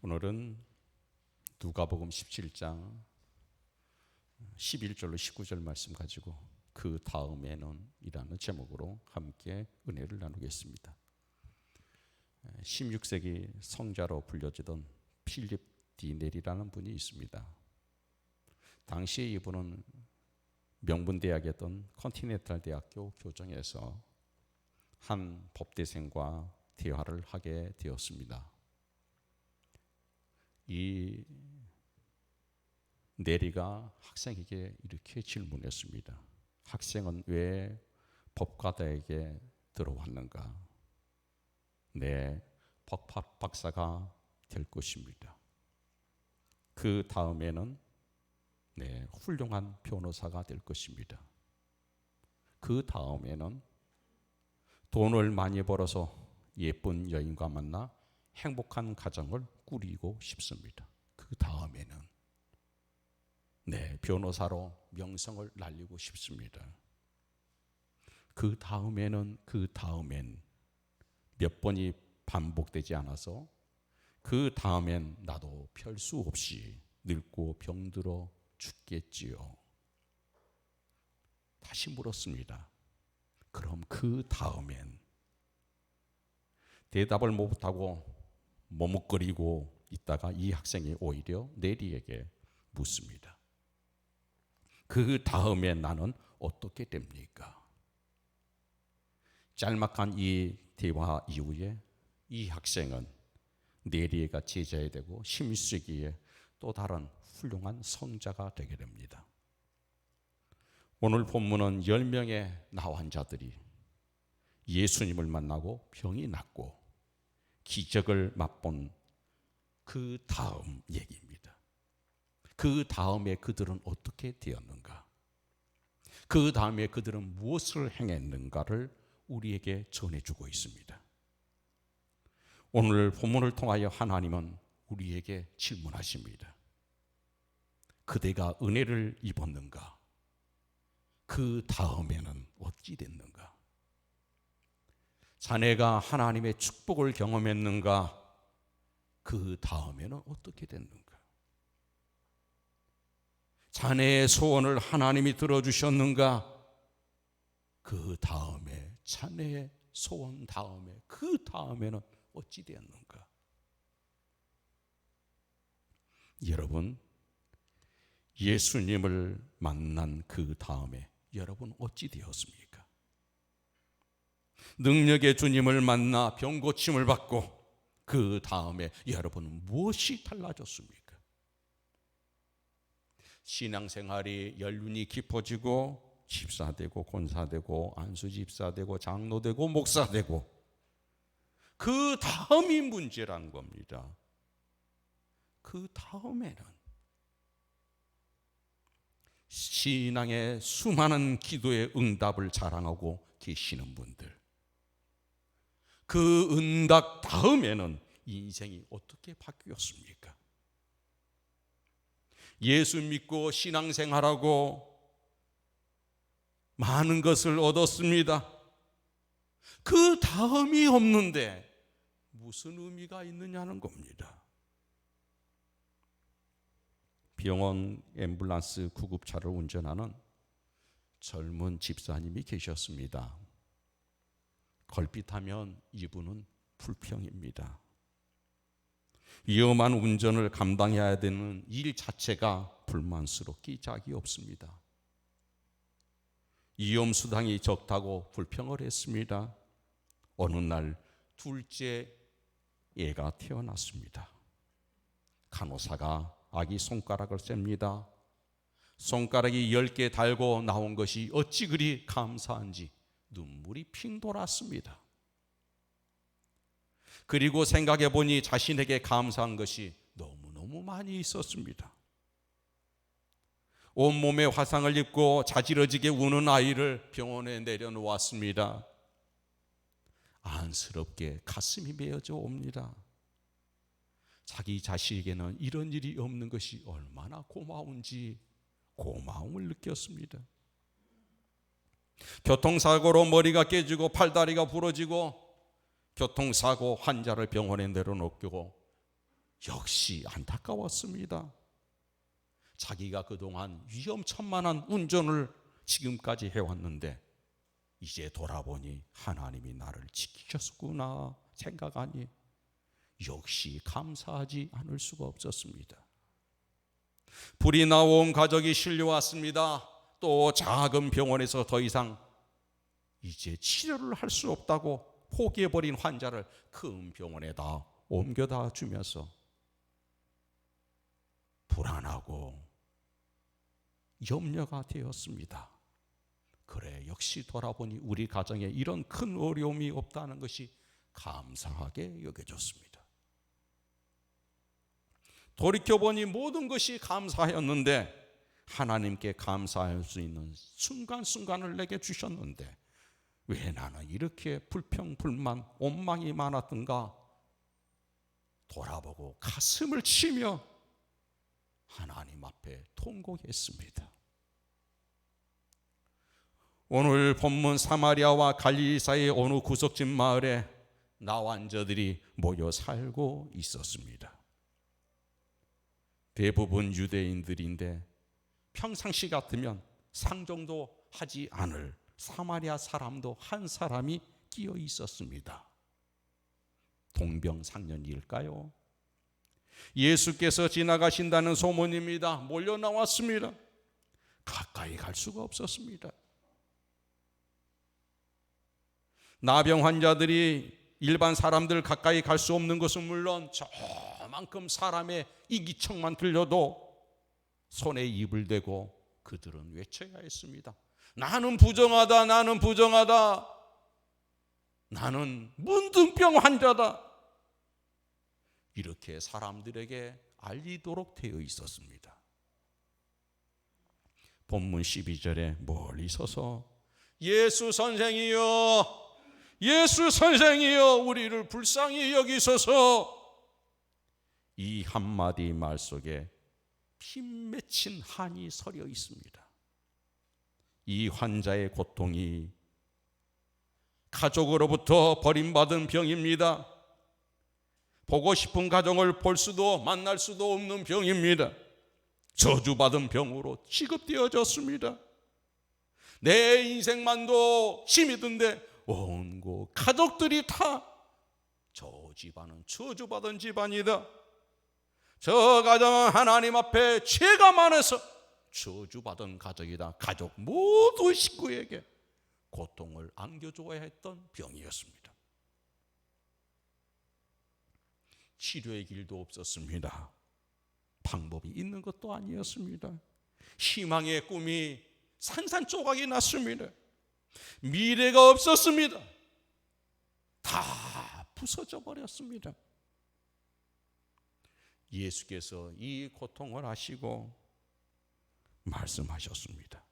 오늘은 누가복음 17장 11절로 19절 말씀 가지고 그 다음에는 이라는 제목으로 함께 은혜를 나누겠습니다. 16세기 성자로 불려지던 필립 디넬이라는 분이 있습니다. 당시에 이분은 명분대학이었던 컨티넨탈 대학교 교정에서 한 법대생과 대화를 하게 되었습니다. 이 네리가 학생에게 이렇게 질문했습니다. 학생은 왜 법과대에게 들어왔는가? 네, 법학 박사가 될 것입니다. 그 다음에는 훌륭한 변호사가 될 것입니다. 그 다음에는 돈을 많이 벌어서 예쁜 여인과 만나 행복한 가정을 꾸리고 싶습니다. 그 다음에는 변호사로 명성을 날리고 싶습니다. 그 다음엔 몇 번이 반복되지 않아서 그 다음엔 나도 별 수 없이 늙고 병들어 죽겠지요. 다시 물었습니다. 그럼 그 다음엔? 대답을 못하고 머뭇거리고 있다가 이 학생이 오히려 네리에게 묻습니다. 그 다음에 나는 어떻게 됩니까? 짤막한 이 대화 이후에 이 학생은 네리가 제자가 되고 16세기에 또 다른 훌륭한 성자가 되게 됩니다. 오늘 본문은 10명의 나환자들이 예수님을 만나고 병이 낫고 기적을 맛본 그 다음 얘기입니다. 그 다음에 그들은 어떻게 되었는가? 그 다음에 그들은 무엇을 행했는가를 우리에게 전해주고 있습니다. 오늘 본문을 통하여 하나님은 우리에게 질문하십니다. 그대가 은혜를 입었는가? 그 다음에는 어찌 됐는가? 자네가 하나님의 축복을 경험했는가? 그 다음에는 어떻게 됐는가? 자네의 소원을 하나님이 들어주셨는가? 그 다음에 자네의 소원 다음에 그 다음에는 어찌 되었는가? 여러분, 예수님을 만난 그 다음에 여러분 어찌 되었습니까? 능력의 주님을 만나 병 고침을 받고 그 다음에 여러분은 무엇이 달라졌습니까? 신앙생활이 연륜이 깊어지고 집사되고 권사되고 안수집사되고 장로되고 목사되고 그 다음이 문제라는 겁니다. 그 다음에는 신앙의 수많은 기도의 응답을 자랑하고 계시는 분들, 그 응답 다음에는 인생이 어떻게 바뀌었습니까? 예수 믿고 신앙생활하고 많은 것을 얻었습니다. 그 다음이 없는데 무슨 의미가 있느냐는 겁니다. 병원 앰뷸런스 구급차를 운전하는 젊은 집사님이 계셨습니다. 걸핏하면 이분은 불평입니다. 위험한 운전을 감당해야 되는 일 자체가 불만스럽기 짝이 없습니다. 위험수당이 적다고 불평을 했습니다. 어느 날 둘째 애가 태어났습니다. 간호사가 아기 손가락을 셉니다. 손가락이 10개 달고 나온 것이 어찌 그리 감사한지 눈물이 핑 돌았습니다. 그리고 생각해 보니 자신에게 감사한 것이 너무너무 많이 있었습니다. 온몸에 화상을 입고 자지러지게 우는 아이를 병원에 내려놓았습니다. 안쓰럽게 가슴이 메어져 옵니다. 자기 자식에게는 이런 일이 없는 것이 얼마나 고마운지 고마움을 느꼈습니다. 교통사고로 머리가 깨지고 팔다리가 부러지고 교통사고 환자를 병원에 내려놓고 역시 안타까웠습니다. 자기가 그동안 위험천만한 운전을 지금까지 해왔는데 이제 돌아보니 하나님이 나를 지키셨구나 생각하니 역시 감사하지 않을 수가 없었습니다. 불이 나온 가족이 실려왔습니다. 또 작은 병원에서 더 이상 이제 치료를 할 수 없다고 포기해버린 환자를 큰 병원에다 옮겨다 주면서 불안하고 염려가 되었습니다. 그래, 역시 돌아보니 우리 가정에 이런 큰 어려움이 없다는 것이 감사하게 여겨졌습니다. 돌이켜보니 모든 것이 감사였는데 하나님께 감사할 수 있는 순간순간을 내게 주셨는데 왜 나는 이렇게 불평불만 원망이 많았던가 돌아보고 가슴을 치며 하나님 앞에 통곡했습니다. 오늘 본문 사마리아와 갈릴리 사이의 어느 구석진 마을에 나환자들이 모여 살고 있었습니다. 대부분 유대인들인데 평상시 같으면 상종도 하지 않을 사마리아 사람도 한 사람이 끼어 있었습니다. 동병상련일까요? 예수께서 지나가신다는 소문입니다. 몰려 나왔습니다. 가까이 갈 수가 없었습니다. 나병 환자들이 일반 사람들 가까이 갈 수 없는 것은 물론 저만큼 사람의 이기청만 들려도 손에 입을 대고 그들은 외쳐야 했습니다. 나는 부정하다, 나는 부정하다, 나는 문둥병 환자다. 이렇게 사람들에게 알리도록 되어 있었습니다. 본문 12절에 멀리 서서 예수 선생이여, 예수 선생이여, 우리를 불쌍히 여기소서. 이 한마디 말 속에 피 맺힌 한이 서려 있습니다. 이 환자의 고통이 가족으로부터 버림받은 병입니다. 보고 싶은 가정을 볼 수도 만날 수도 없는 병입니다. 저주받은 병으로 취급되어졌습니다. 내 인생만도 힘이 든데 온갖 가족들이 다 저 집안은 저주받은 집안이다. 저 가정은 하나님 앞에 죄가 많아서 저주받은 가족이다. 가족 모두 식구에게 고통을 안겨줘야 했던 병이었습니다. 치료의 길도 없었습니다. 방법이 있는 것도 아니었습니다. 희망의 꿈이 산산조각이 났습니다. 미래가 없었습니다. 다 부서져 버렸습니다. 예수께서 이 고통을 아시고 말씀하셨습니다.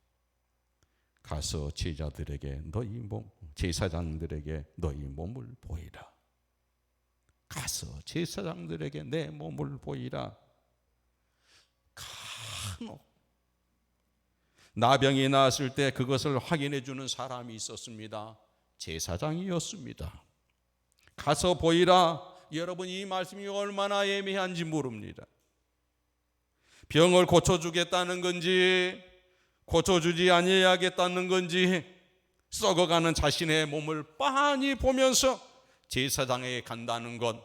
가서 제자들에게 제사장들에게 너희 몸을 보이라. 가서 제사장들에게 내 몸을 보이라. 간혹 나병이 나았을 때 그것을 확인해 주는 사람이 있었습니다. 제사장이었습니다. 가서 보이라. 여러분, 이 말씀이 얼마나 애매한지 모릅니다. 병을 고쳐주겠다는 건지 고쳐주지 아니하겠다는 건지 썩어가는 자신의 몸을 빤히 보면서 제사장에게 간다는 건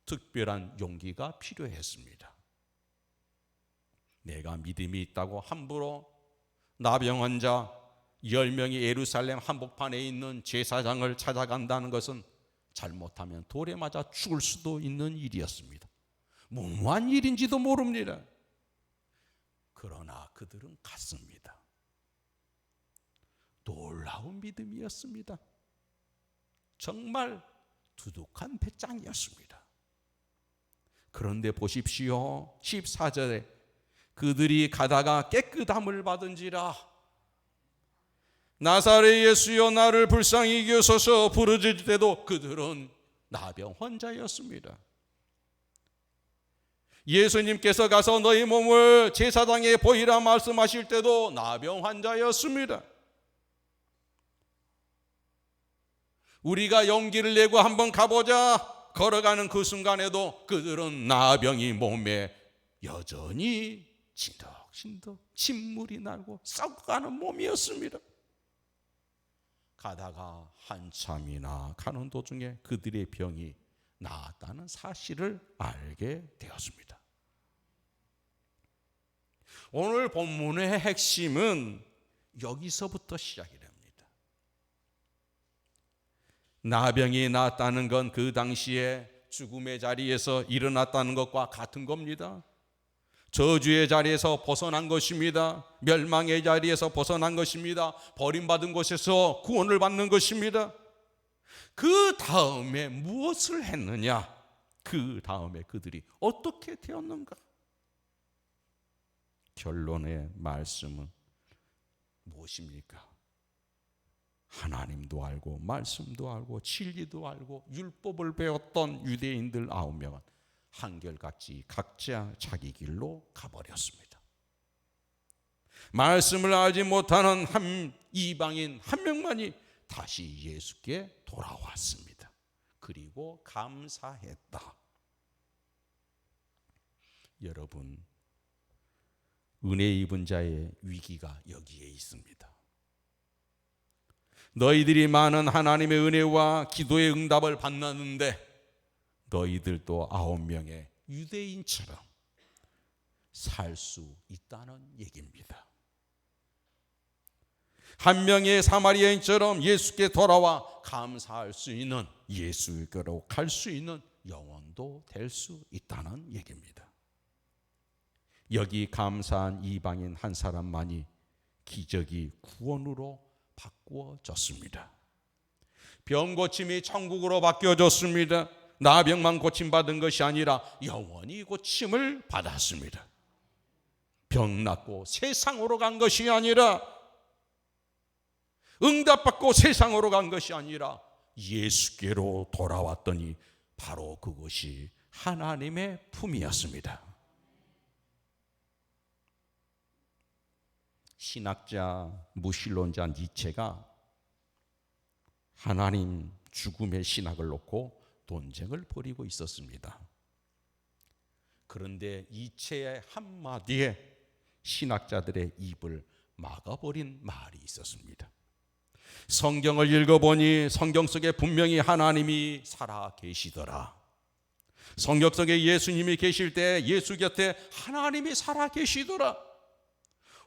특별한 용기가 필요했습니다. 내가 믿음이 있다고 함부로 나병 환자 10명이 예루살렘 한복판에 있는 제사장을 찾아간다는 것은 잘못하면 돌에 맞아 죽을 수도 있는 일이었습니다. 무모한 일인지도 모릅니다. 그러나 그들은 갔습니다. 놀라운 믿음이었습니다. 정말 두둑한 배짱이었습니다. 그런데 보십시오. 14절에 그들이 가다가 깨끗함을 받은지라. 나사렛 예수여, 나를 불쌍히 여기소서 부르짖을 때도 그들은 나병 환자였습니다. 예수님께서 가서 너희 몸을 제사장에 보이라 말씀하실 때도 나병 환자였습니다. 우리가 용기를 내고 한번 가보자, 걸어가는 그 순간에도 그들은 나병이 몸에 여전히 진덕진덕 진물이 나고 썩어가는 몸이었습니다. 가다가 한참이나 가는 도중에 그들의 병이 나았다는 사실을 알게 되었습니다. 오늘 본문의 핵심은 여기서부터 시작이 됩니다. 나병이 나았다는 건 그 당시에 죽음의 자리에서 일어났다는 것과 같은 겁니다. 저주의 자리에서 벗어난 것입니다. 멸망의 자리에서 벗어난 것입니다. 버림받은 곳에서 구원을 받는 것입니다. 그 다음에 무엇을 했느냐? 그 다음에 그들이 어떻게 되었는가? 결론의 말씀은 무엇입니까? 하나님도 알고 말씀도 알고 진리도 알고 율법을 배웠던 유대인들 9명은 한결같이 각자 자기 길로 가버렸습니다. 말씀을 알지 못하는 이방인 한 명만이 다시 예수께 돌아왔습니다. 그리고 감사했다. 여러분, 은혜 입은 자의 위기가 여기에 있습니다. 너희들이 많은 하나님의 은혜와 기도의 응답을 받았는데 너희들도 9명의 유대인처럼 살 수 있다는 얘기입니다. 한 명의 사마리아인처럼 예수께 돌아와 감사할 수 있는, 예수께로 갈 수 있는 영혼도 될 수 있다는 얘기입니다. 여기 감사한 이방인 한 사람만이 기적이 구원으로 바꾸어졌습니다. 병 고침이 천국으로 바뀌어졌습니다. 나병만 고침받은 것이 아니라 영원히 고침을 받았습니다. 병 낫고 세상으로 간 것이 아니라, 응답받고 세상으로 간 것이 아니라 예수께로 돌아왔더니 바로 그것이 하나님의 품이었습니다. 신학자 무신론자 니체가 하나님 죽음의 신학을 놓고 논쟁을 벌이고 있었습니다. 그런데 니체의 한마디에 신학자들의 입을 막아버린 말이 있었습니다. 성경을 읽어보니 성경 속에 분명히 하나님이 살아 계시더라. 성경 속에 예수님이 계실 때 예수 곁에 하나님이 살아 계시더라.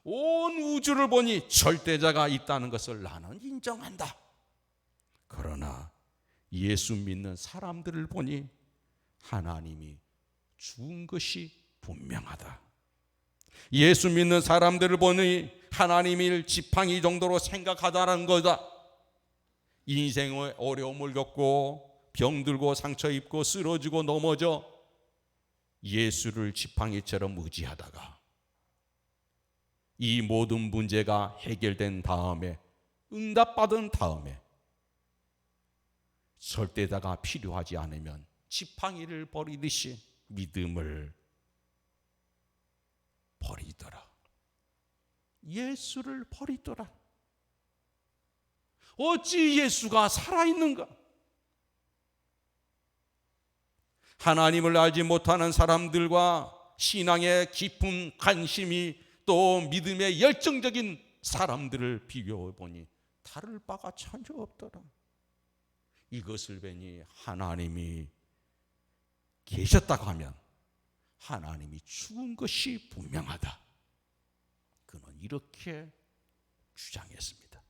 온 우주를 보니 절대자가 있다는 것을 나는 인정한다. 그러나 예수 믿는 사람들을 보니 하나님이 죽은 것이 분명하다. 예수 믿는 사람들을 보니 하나님을 지팡이 정도로 생각하다는 거다. 인생의 어려움을 겪고 병들고 상처 입고 쓰러지고 넘어져 예수를 지팡이처럼 의지하다가 이 모든 문제가 해결된 다음에, 응답받은 다음에 절대자가 필요하지 않으면 지팡이를 버리듯이 믿음을 버리더라. 예수를 버리더라. 어찌 예수가 살아있는가? 하나님을 알지 못하는 사람들과 신앙의 깊은 관심이 또 믿음의 열정적인 사람들을 비교해 보니 다를 바가 전혀 없더라. 이것을 보니 하나님이 계셨다고 하면 하나님이 죽은 것이 분명하다. 그는 이렇게 주장했습니다.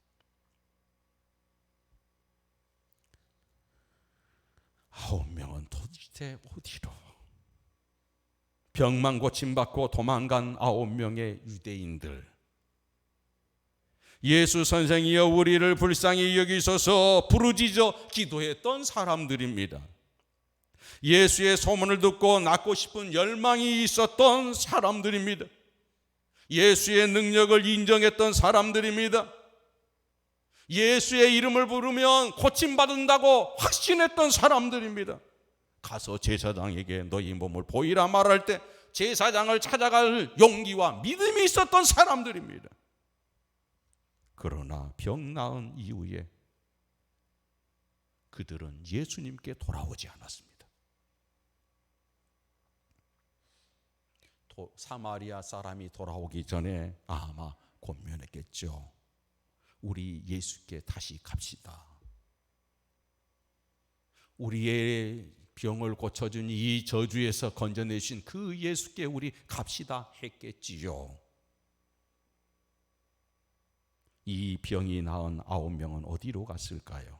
9명은 도대체 어디로? 병만 고침받고 도망간 9명의 유대인들. 예수 선생이여 우리를 불쌍히 여기소서 부르짖어 기도했던 사람들입니다. 예수의 소문을 듣고 낫고 싶은 열망이 있었던 사람들입니다. 예수의 능력을 인정했던 사람들입니다. 예수의 이름을 부르면 고침받는다고 확신했던 사람들입니다. 가서 제사장에게 너희 몸을 보이라 말할 때 제사장을 찾아갈 용기와 믿음이 있었던 사람들입니다. 그러나 병 나은 이후에 그들은 예수님께 돌아오지 않았습니다. 사마리아 사람이 돌아오기 전에 아마 권면했겠죠. 우리 예수께 다시 갑시다. 우리의 병을 고쳐준 이 저주에서 건져내신 그 예수께 우리 갑시다 했겠지요. 이 병이 나은 9명은 어디로 갔을까요?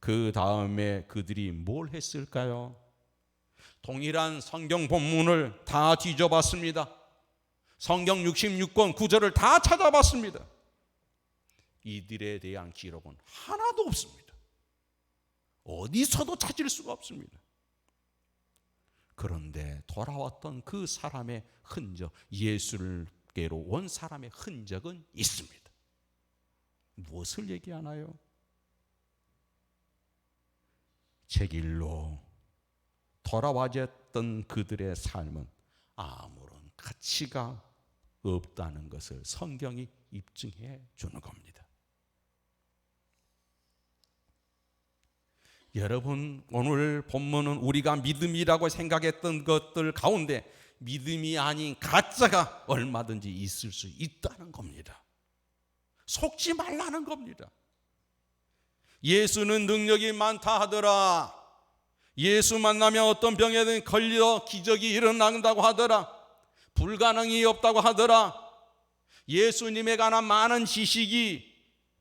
그 다음에 그들이 뭘 했을까요? 동일한 성경 본문을 다 뒤져봤습니다. 성경 66권 9절을 다 찾아봤습니다. 이들에 대한 기록은 하나도 없습니다. 어디서도 찾을 수가 없습니다. 그런데 돌아왔던 그 사람의 흔적, 예수께로 온 사람의 흔적은 있습니다. 무엇을 얘기하나요? 제 길로 돌아와졌던 그들의 삶은 아무런 가치가 없다는 것을 성경이 입증해 주는 겁니다. 여러분, 오늘 본문은 우리가 믿음이라고 생각했던 것들 가운데 믿음이 아닌 가짜가 얼마든지 있을 수 있다는 겁니다. 속지 말라는 겁니다. 예수는 능력이 많다 하더라. 예수 만나면 어떤 병에든 걸려 기적이 일어난다고 하더라. 불가능이 없다고 하더라. 예수님에 관한 많은 지식이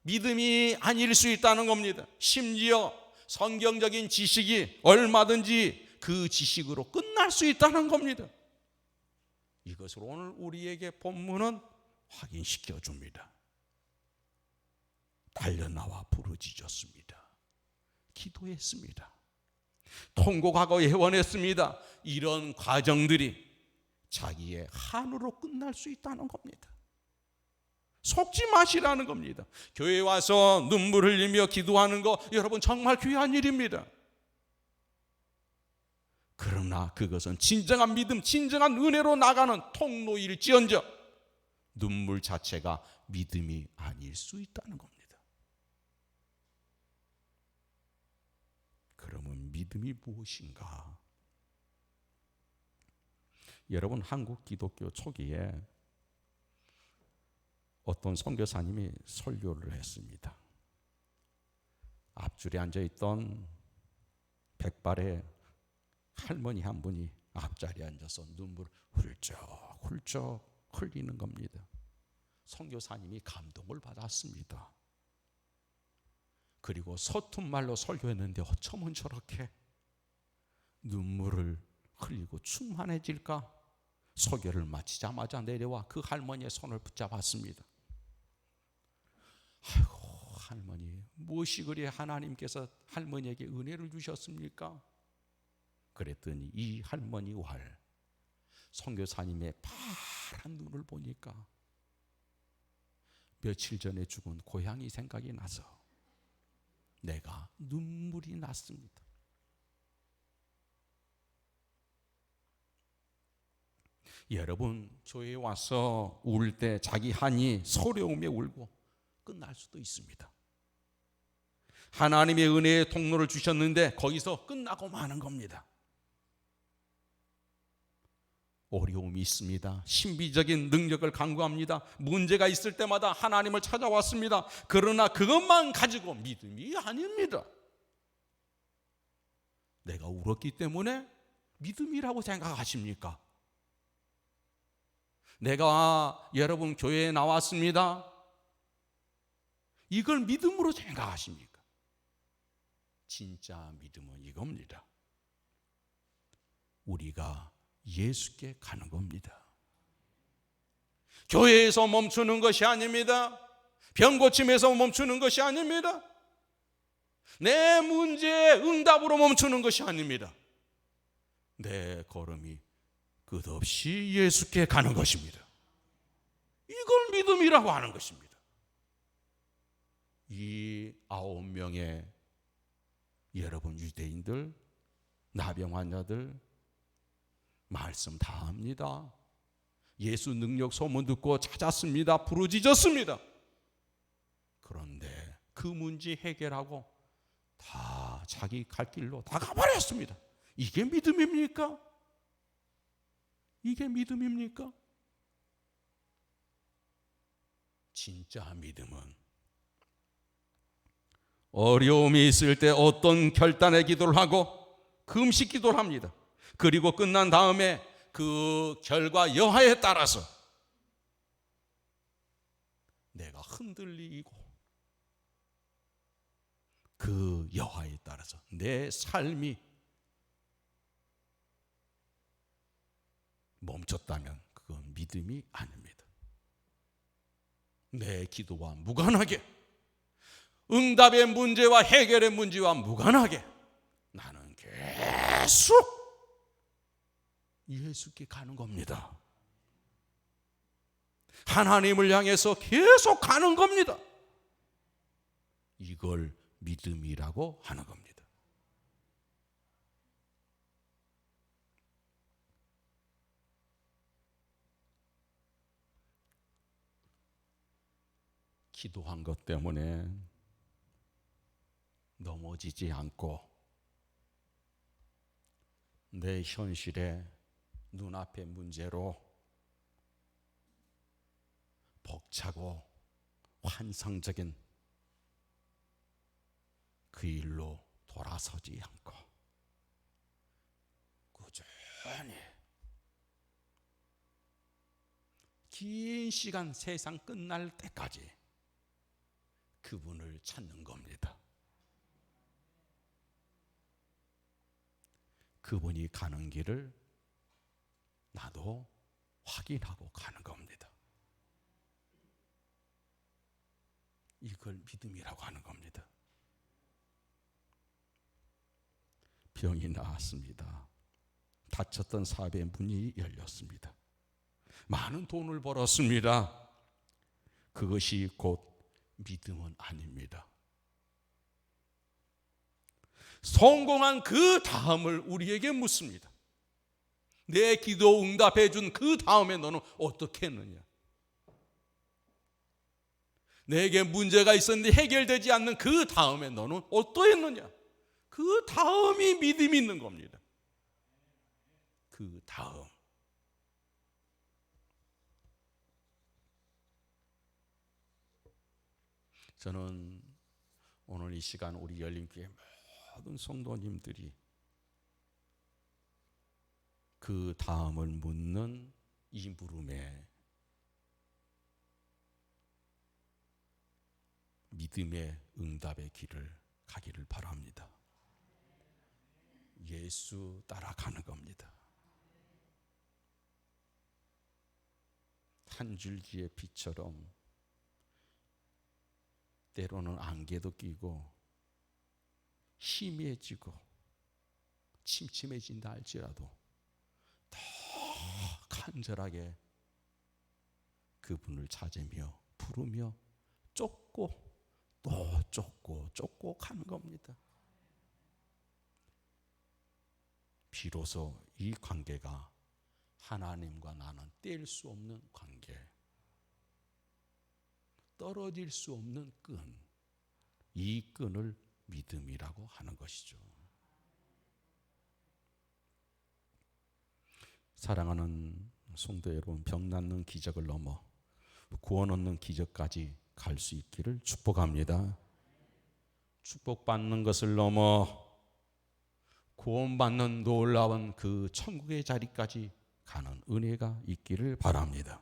믿음이 아닐 수 있다는 겁니다. 심지어 성경적인 지식이 얼마든지 그 지식으로 끝날 수 있다는 겁니다. 이것을 오늘 우리에게 본문은 확인시켜 줍니다. 달려나와 부르짖었습니다. 기도했습니다. 통곡하고 예원했습니다. 이런 과정들이 자기의 한으로 끝날 수 있다는 겁니다. 속지 마시라는 겁니다. 교회에 와서 눈물 흘리며 기도하는 거 여러분 정말 귀한 일입니다. 그러나 그것은 진정한 믿음, 진정한 은혜로 나가는 통로일지언정 눈물 자체가 믿음이 아닐 수 있다는 겁니다. 그러면 믿음이 무엇인가? 여러분, 한국 기독교 초기에 어떤 선교사님이 설교를 했습니다. 앞줄에 앉아있던 백발의 할머니 한 분이 앞자리에 앉아서 눈물을 훌쩍 흘리는 겁니다. 선교사님이 감동을 받았습니다. 그리고 서툰 말로 설교했는데 어쩌면 저렇게 눈물을 흘리고 충만해질까? 설교를 마치자마자 내려와 그 할머니의 손을 붙잡았습니다. 아이고, 할머니, 무엇이 그리 하나님께서 할머니에게 은혜를 주셨습니까? 그랬더니 이 할머니 왈 선교사님의 파란 눈을 보니까 며칠 전에 죽은 고향이 생각이 나서 내가 눈물이 났습니다. 여러분, 교회에 와서 울 때 자기 한이 소려움에 울고 끝날 수도 있습니다. 하나님의 은혜의 통로를 주셨는데 거기서 끝나고 마는 겁니다. 어려움이 있습니다. 신비적인 능력을 간구합니다. 문제가 있을 때마다 하나님을 찾아왔습니다. 그러나 그것만 가지고 믿음이 아닙니다. 내가 울었기 때문에 믿음이라고 생각하십니까? 내가 여러분 교회에 나왔습니다. 이걸 믿음으로 생각하십니까? 진짜 믿음은 이겁니다. 우리가 예수께 가는 겁니다. 교회에서 멈추는 것이 아닙니다. 병 고침에서 멈추는 것이 아닙니다. 내 문제의 응답으로 멈추는 것이 아닙니다. 내 걸음이 끝없이 예수께 가는 것입니다. 이걸 믿음이라고 하는 것입니다. 이 9명의 여러분 유대인들, 나병 환자들 말씀 다 합니다. 예수 능력 소문 듣고 찾았습니다. 부르짖었습니다. 그런데 그 문제 해결하고 다 자기 갈 길로 다 가버렸습니다. 이게 믿음입니까? 이게 믿음입니까? 진짜 믿음은 어려움이 있을 때 어떤 결단의 기도를 하고 금식 기도를 합니다. 그리고 끝난 다음에 그 결과 여하에 따라서 내가 흔들리고 그 여하에 따라서 내 삶이 멈췄다면 그건 믿음이 아닙니다. 내 기도와 무관하게, 응답의 문제와 해결의 문제와 무관하게 나는 계속 예수께 가는 겁니다. 하나님을 향해서 계속 가는 겁니다. 이걸 믿음이라고 하는 겁니다. 기도한 것 때문에 넘어지지 않고 내 현실의 눈앞의 문제로 벅차고 환상적인 그 일로 돌아서지 않고 꾸준히 긴 시간 세상 끝날 때까지 그분을 찾는 겁니다. 그분이 가는 길을 나도 확인하고 가는 겁니다. 이걸 믿음이라고 하는 겁니다. 병이 나았습니다. 닫혔던 사업의 문이 열렸습니다. 많은 돈을 벌었습니다. 그것이 곧 믿음은 아닙니다. 성공한 그 다음을 우리에게 묻습니다. 내 기도 응답해 준 그 다음에 너는 어떻게 했느냐? 내게 문제가 있었는데 해결되지 않는 그 다음에 너는 어떠했느냐? 그 다음이 믿음이 있는 겁니다. 그 다음. 저는 오늘 이 시간 우리 열린교회 모든 성도님들이 그 다음을 묻는 이 물음에 믿음의 응답의 길을 가기를 바랍니다. 예수 따라가는 겁니다. 한 줄기의 빛처럼 때로는 안개도 끼고 희미해지고 침침해진다 할지라도 더 간절하게 그분을 찾으며 부르며 쫓고 또 쫓고 가는 겁니다. 비로소 이 관계가 하나님과 나는 뗄 수 없는 관계, 떨어질 수 없는 끈, 이 끈을 믿음이라고 하는 것이죠. 사랑하는 성도 여러분, 병 낫는 기적을 넘어 구원 얻는 기적까지 갈 수 있기를 축복합니다. 축복받는 것을 넘어 구원받는 놀라운 그 천국의 자리까지 가는 은혜가 있기를 바랍니다.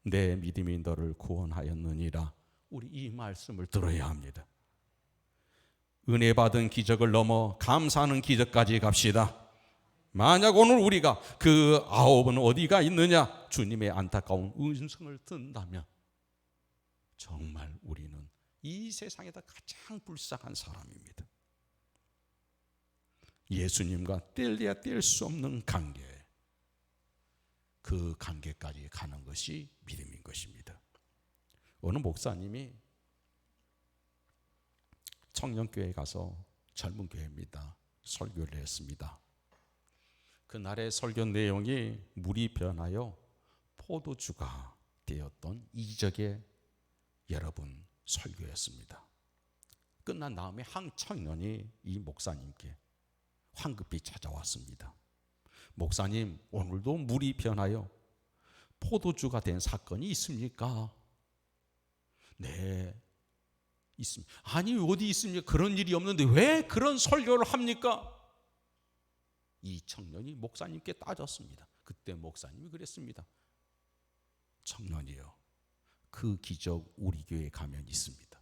내 믿음이 너를 구원하였느니라. 우리 이 말씀을 들어야 합니다. 은혜 받은 기적을 넘어 감사하는 기적까지 갑시다. 만약 오늘 우리가 그 9은 어디가 있느냐 주님의 안타까운 음성을 듣는다면 정말 우리는 이 세상에서 가장 불쌍한 사람입니다. 예수님과 뗄래야 뗄 수 없는 관계, 그 관계까지 가는 것이 믿음인 것입니다. 어느 목사님이 청년교회에 가서 젊은 교회입니다. 설교를 했습니다. 그날의 설교 내용이 물이 변하여 포도주가 되었던 이적의 여러분 설교였습니다. 끝난 다음에 한 청년이 이 목사님께 황급히 찾아왔습니다. 목사님, 오늘도 물이 변하여 포도주가 된 사건이 있습니까? 네, 있습니다. 아니, 어디 있습니까? 그런 일이 없는데 왜 그런 설교를 합니까? 이 청년이 목사님께 따졌습니다. 그때 목사님이 그랬습니다. 청년이요, 그 기적 우리 교회에 가면 있습니다.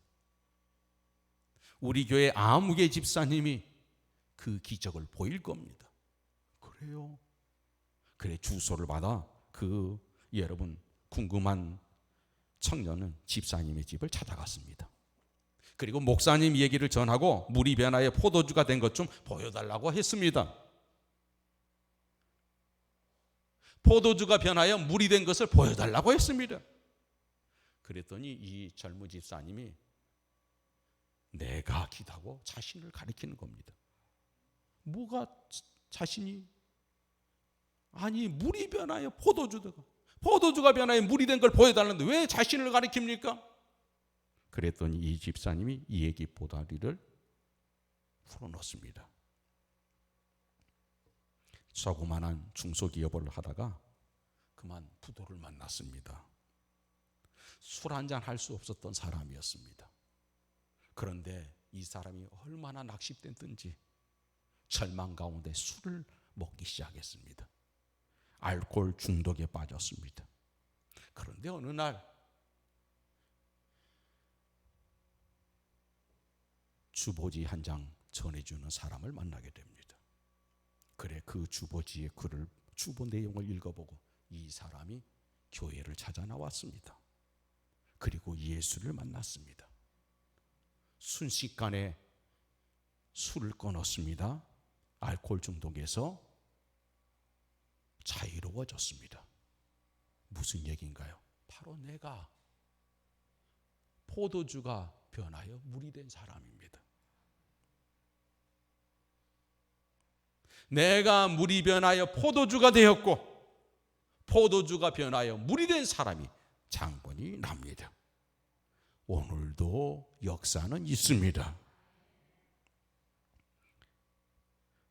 우리 교회 아무개 집사님이 그 기적을 보일 겁니다. 그래요? 그래, 주소를 받아 그 여러분 궁금한 청년은 집사님의 집을 찾아갔습니다. 그리고 목사님 얘기를 전하고 물이 변하여 포도주가 된 것 좀 보여달라고 했습니다. 포도주가 변하여 물이 된 것을 보여달라고 했습니다. 그랬더니 이 젊은 집사님이 내가 기다고 자신을 가리키는 겁니다. 뭐가 자신이? 아니, 물이 변하여 포도주가 변하여 물이 된 걸 보여달라는데 왜 자신을 가리킵니까? 그랬더니 이 집사님이 이 얘기 보다리를 풀어놓습니다. 조그만한 중소기업을 하다가 그만 부도를 만났습니다. 술 한잔 할 수 없었던 사람이었습니다. 그런데 이 사람이 얼마나 낙심됐든지 절망 가운데 술을 먹기 시작했습니다. 알코올 중독에 빠졌습니다. 그런데 어느 날 주보지 한 장 전해주는 사람을 만나게 됩니다. 그래, 그 주보지의 글을, 주보 내용을 읽어보고 이 사람이 교회를 찾아 나왔습니다. 그리고 예수를 만났습니다. 순식간에 술을 끊었습니다. 알코올 중독에서 자유로워졌습니다. 무슨 얘기인가요? 바로 내가 포도주가 변하여 물이 된 사람입니다. 내가 물이 변하여 포도주가 되었고 포도주가 변하여 물이 된 사람이 장본이 납니다. 오늘도 역사는 있습니다.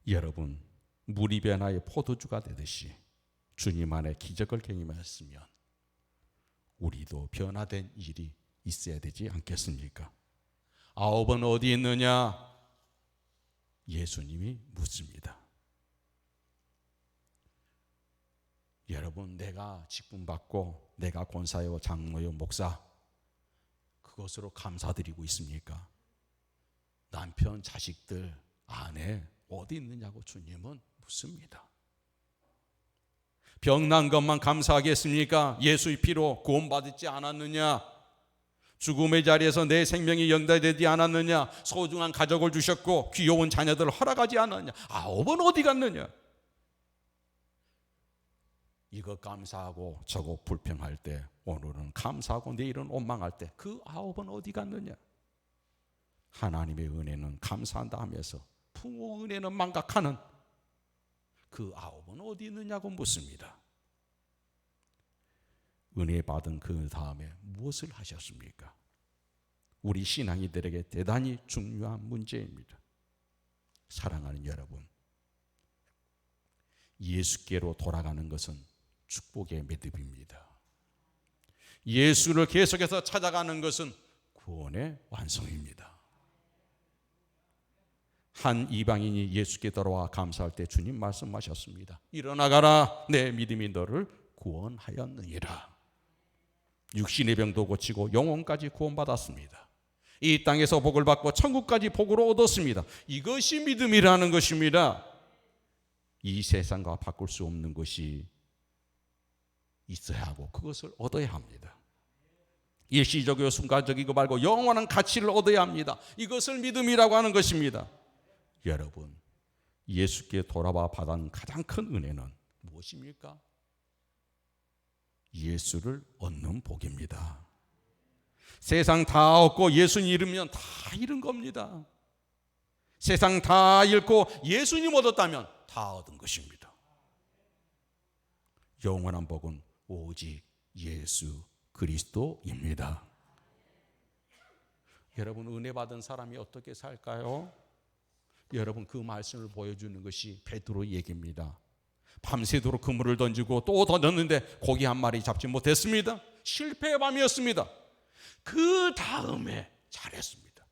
여러분, 물이 변하여 포도주가 되듯이 주님 안에 기적을 경험했으면 우리도 변화된 일이 있어야 되지 않겠습니까? 아홉은 어디 있느냐? 예수님이 묻습니다. 여러분, 내가 직분 받고 내가 권사요, 장로요, 목사 그것으로 감사드리고 있습니까? 남편, 자식들, 아내 어디 있느냐고 주님은 묻습니다. 병난 것만 감사하겠습니까? 예수의 피로 구원받지 않았느냐? 죽음의 자리에서 내 생명이 연단되지 않았느냐? 소중한 가족을 주셨고 귀여운 자녀들을 허락하지 않았느냐? 아홉은 어디 갔느냐? 이거 감사하고 저거 불평할 때, 오늘은 감사하고 내일은 원망할 때 그 아홉은 어디 갔느냐? 하나님의 은혜는 감사한다 하면서 부모 은혜는 망각하는 그 아홉은 어디 있느냐고 묻습니다. 은혜 받은 그 다음에 무엇을 하셨습니까? 우리 신앙이들에게 대단히 중요한 문제입니다. 사랑하는 여러분, 예수께로 돌아가는 것은 축복의 매듭입니다. 예수를 계속해서 찾아가는 것은 구원의 완성입니다. 한 이방인이 예수께 돌아와 감사할 때 주님 말씀하셨습니다. 일어나가라, 내 믿음이 너를 구원하였느니라. 육신의 병도 고치고 영혼까지 구원받았습니다. 이 땅에서 복을 받고 천국까지 복으로 얻었습니다. 이것이 믿음이라는 것입니다. 이 세상과 바꿀 수 없는 것이 있어야 하고 그것을 얻어야 합니다. 일시적이고 순간적이고 말고 영원한 가치를 얻어야 합니다. 이것을 믿음이라고 하는 것입니다. 여러분, 예수께 돌아와 받은 가장 큰 은혜는 무엇입니까? 예수를 얻는 복입니다. 세상 다 얻고 예수님 잃으면 다 잃은 겁니다. 세상 다 잃고 예수님 얻었다면 다 얻은 것입니다. 영원한 복은 오직 예수 그리스도입니다. 여러분, 은혜 받은 사람이 어떻게 살까요? 여러분, 그 말씀을 보여주는 것이 베드로 얘기입니다. 밤새도록 그물을 던지고 또 던졌는데 고기 한 마리 잡지 못했습니다. 실패의 밤이었습니다. 그 다음에 잘했습니다.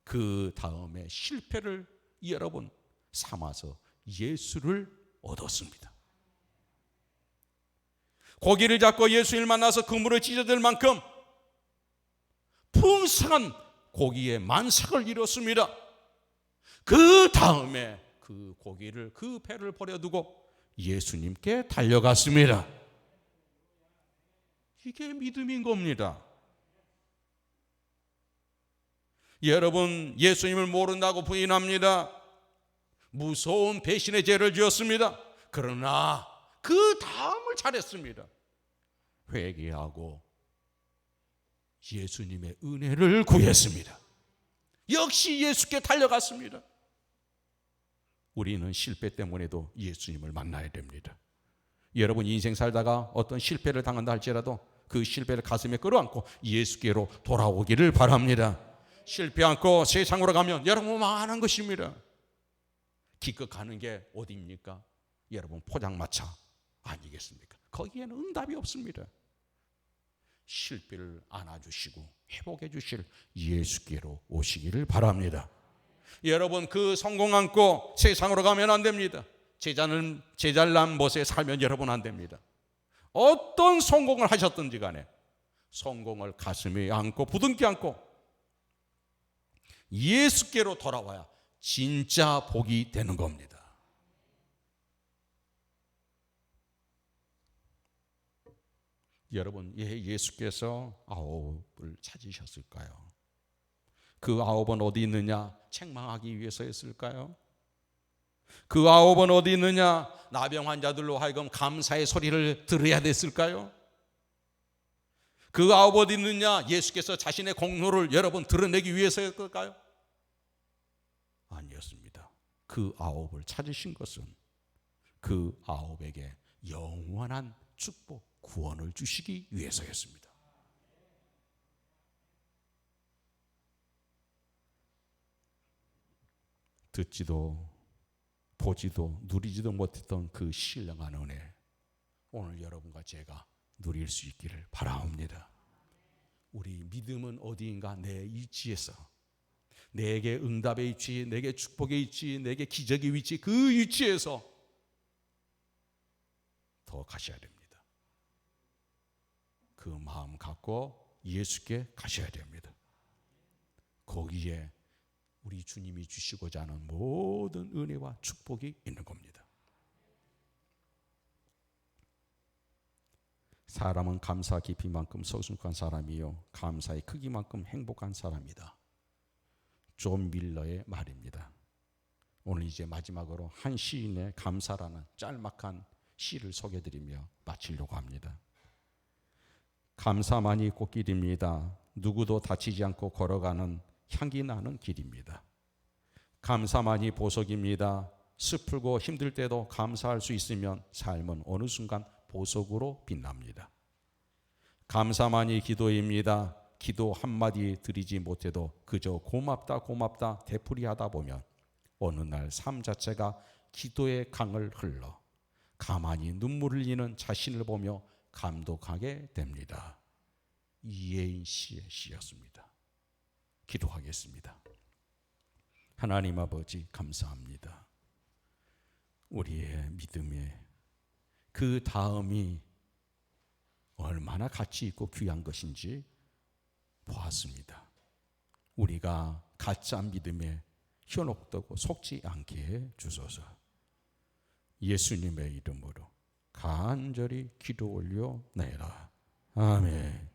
그 다음에 실패를 여러분 삼아서 예수를 얻었습니다. 고기를 잡고 예수를 만나서 그물을 찢어들 만큼 풍성한 고기의 만삭을 이뤘습니다. 그 다음에 그 고기를, 그 배를 버려두고 예수님께 달려갔습니다. 이게 믿음인 겁니다. 여러분, 예수님을 모른다고 부인합니다. 무서운 배신의 죄를 지었습니다. 그러나 그 다음을 잘했습니다. 회개하고 예수님의 은혜를 구했습니다. 역시 예수께 달려갔습니다. 우리는 실패 때문에도 예수님을 만나야 됩니다. 여러분, 인생 살다가 어떤 실패를 당한다 할지라도 그 실패를 가슴에 끌어안고 예수께로 돌아오기를 바랍니다. 실패 않고 세상으로 가면 여러분 망하는 것입니다. 기껏 가는 게 어디입니까? 여러분, 포장마차 아니겠습니까? 거기에는 응답이 없습니다. 실패를 안아주시고 회복해 주실 예수께로 오시기를 바랍니다. 여러분, 그 성공 안고 세상으로 가면 안 됩니다. 제잘난 못에 살면 여러분 안 됩니다. 어떤 성공을 하셨든지 간에 성공을 가슴에 안고 부둥켜 안고 예수께로 돌아와야 진짜 복이 되는 겁니다. 여러분, 예수께서 9을 찾으셨을까요? 그 9은 어디 있느냐? 책망하기 위해서였을까요? 그 9은 어디 있느냐? 나병 환자들로 하여금 감사의 소리를 들어야 됐을까요? 그 9 어디 있느냐? 예수께서 자신의 공로를 여러분 드러내기 위해서였을까요? 아니었습니다. 그 9을 찾으신 것은 그 9에게 영원한 축복, 구원을 주시기 위해서였습니다. 듣지도 보지도 누리지도 못했던 그 신령한 은혜, 오늘 여러분과 제가 누릴 수 있기를 바라옵니다. 우리 믿음은 어디인가? 내 위치에서, 내게 응답의 위치, 내게 축복의 위치, 내게 기적의 위치, 그 위치에서 더 가셔야 됩니다. 그 마음 갖고 예수께 가셔야 됩니다. 거기에 우리 주님이 주시고자 하는 모든 은혜와 축복이 있는 겁니다. 사람은 감사 깊이만큼 성숙한 사람이요, 감사의 크기만큼 행복한 사람이다. 존 밀러의 말입니다. 오늘 이제 마지막으로 한 시인의 감사라는 짤막한 시를 소개해드리며 마치려고 합니다. 감사만이 꽃길입니다. 누구도 다치지 않고 걸어가는 향기 나는 길입니다. 감사만이 보석입니다. 슬프고 힘들 때도 감사할 수 있으면 삶은 어느 순간 보석으로 빛납니다. 감사만이 기도입니다. 기도 한마디 드리지 못해도 그저 고맙다 고맙다 되풀이하다 보면 어느 날 삶 자체가 기도의 강을 흘러 가만히 눈물을 흘리는 자신을 보며 감독하게 됩니다. 이혜인 씨의 시였습니다. 기도하겠습니다. 하나님 아버지, 감사합니다. 우리의 믿음의 그 다음이 얼마나 가치 있고 귀한 것인지 보았습니다. 우리가 가짜 믿음에 현혹되고 속지 않게 해 주소서. 예수님의 이름으로 간절히 기도 올려 내라. 아멘.